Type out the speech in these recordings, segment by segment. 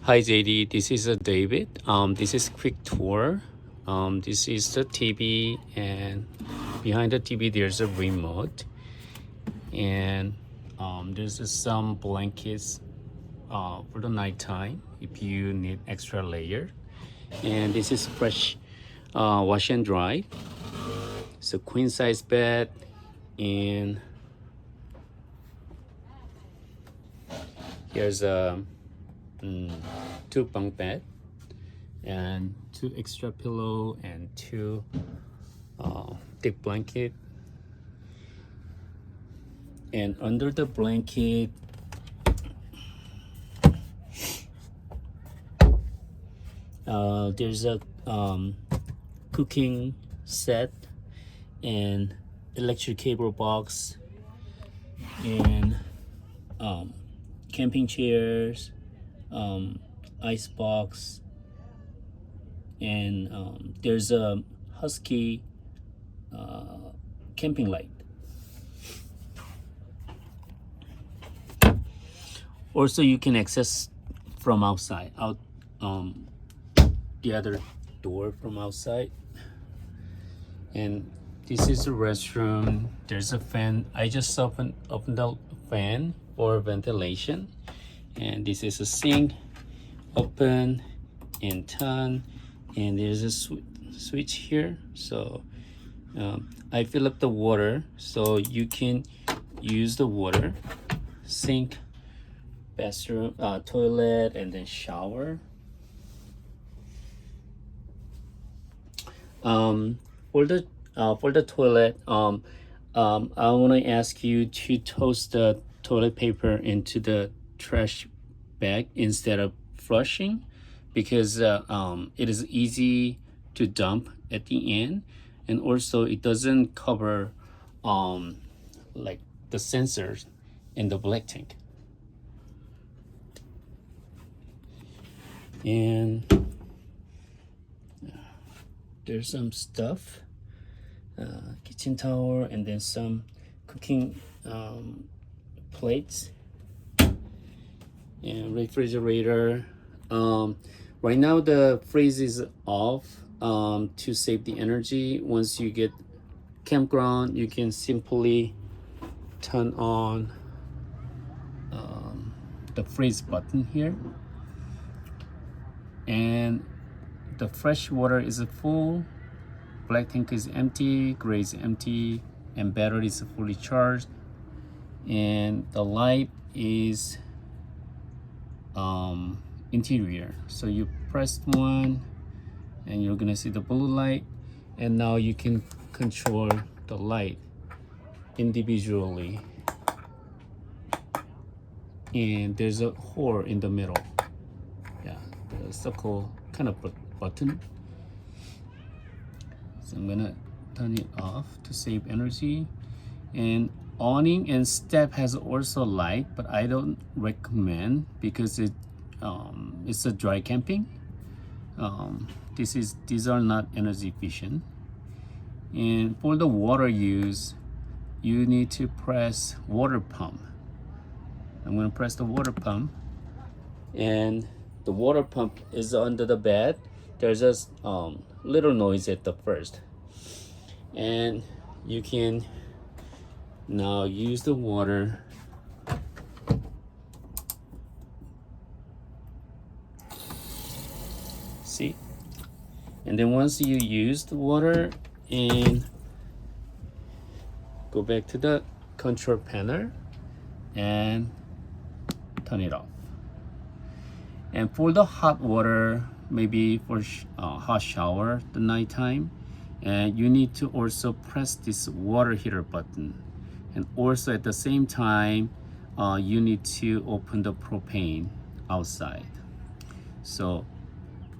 Hi JD, this is David. This is quick tour. This is the TV, and behind the TV there's a remote, and there's some blankets for the nighttime if you need extra layer. And this is fresh wash and dry. It's a queen size bed, and here's a two bunk bed and two extra pillow and two thick blanket. And under the blanket there's a cooking set and electric cable box and camping chairs, ice box, and there's a Husky camping light. Also, you can access from outside, the other door from outside. And this is a restroom. There's a fan. I just opened the fan for ventilation. And this is a sink, open and turn, and there's a switch here. So I fill up the water so you can use the water, sink, bathroom, toilet, and then shower. For the toilet, I want to ask you to toss the toilet paper into the trash bag instead of flushing, because it is easy to dump at the end, and also it doesn't cover like the sensors in the black tank. And there's some stuff, kitchen towel, and then some cooking plates and refrigerator. Right now the freeze is off to save the energy. Once you get campground, you can simply turn on the freeze button here, and the fresh water is full, black tank is empty, gray is empty, and battery is fully charged, and the light is interior. So you press one and you're gonna see the blue light, and now you can control the light individually, and there's a hole in the middle, the circle kind of button. So I'm gonna turn it off to save energy. And awning and step has also light, but I don't recommend because it's a dry camping. These are not energy efficient. And for the water use, you need to press water pump. I'm gonna press the water pump, and the water pump is under the bed. There's just little noise at the first, and you can now use the water. See? And then once you use the water, and go back to the control panel and turn it off. And for the hot water, maybe for hot shower the nighttime, and you need to also press this water heater button. And also at the same time, you need to open the propane outside. So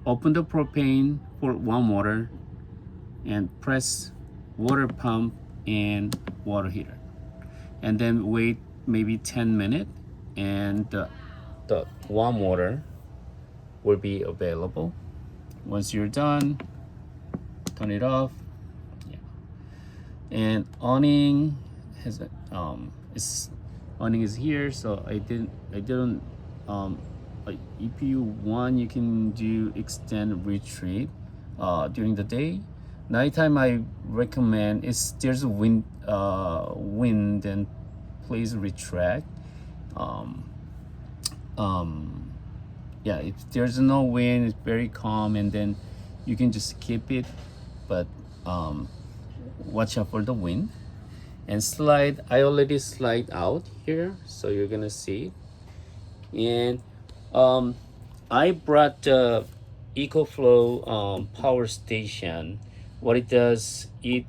open the propane for warm water and press water pump and water heater, and then wait maybe 10 minutes, and the warm water will be available. Once you're done, turn it off. And awning has awning is here, so I didn't if you want, you can do extend retreat during the day. Nighttime, I recommend is there's a wind, and please retract. Um, yeah, if there's no wind, it's very calm, and then you can just keep it, but watch out for the wind. And slide, I already slide out here, so you're gonna see. And I brought the Exoflow power station. What it does, you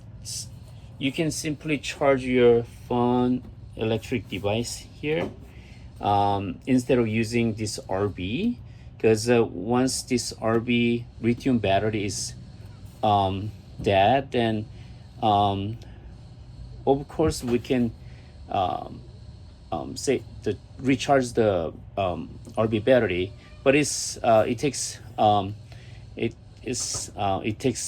can simply charge your phone electric device here instead of using this RB, because once this RB lithium battery is dead, then of course we can say to recharge the RB battery, but it takes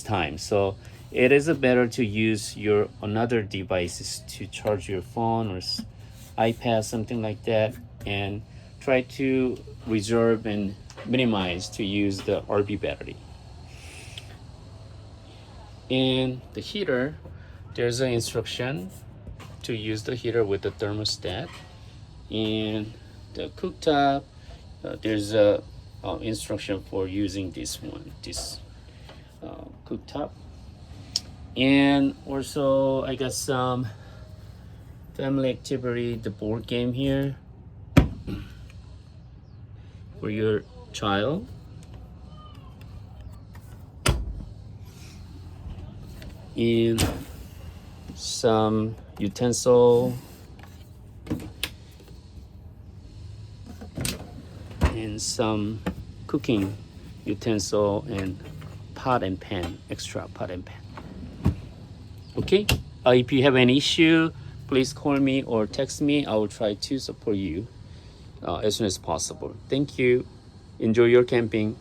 time. So it is better to use your another devices to charge your phone or iPad, something like that, and try to reserve and minimize to use the RB battery. And the heater, there's an instruction to use the heater with the thermostat. And the cooktop, there's a instruction for using this cooktop. And also I got some family activity, the board game here for your child. And some utensil and some cooking utensil and pot and pan, extra pot and pan. Okay, if you have any issue, please call me or text me. I will try to support you as soon as possible. Thank you. Enjoy your camping.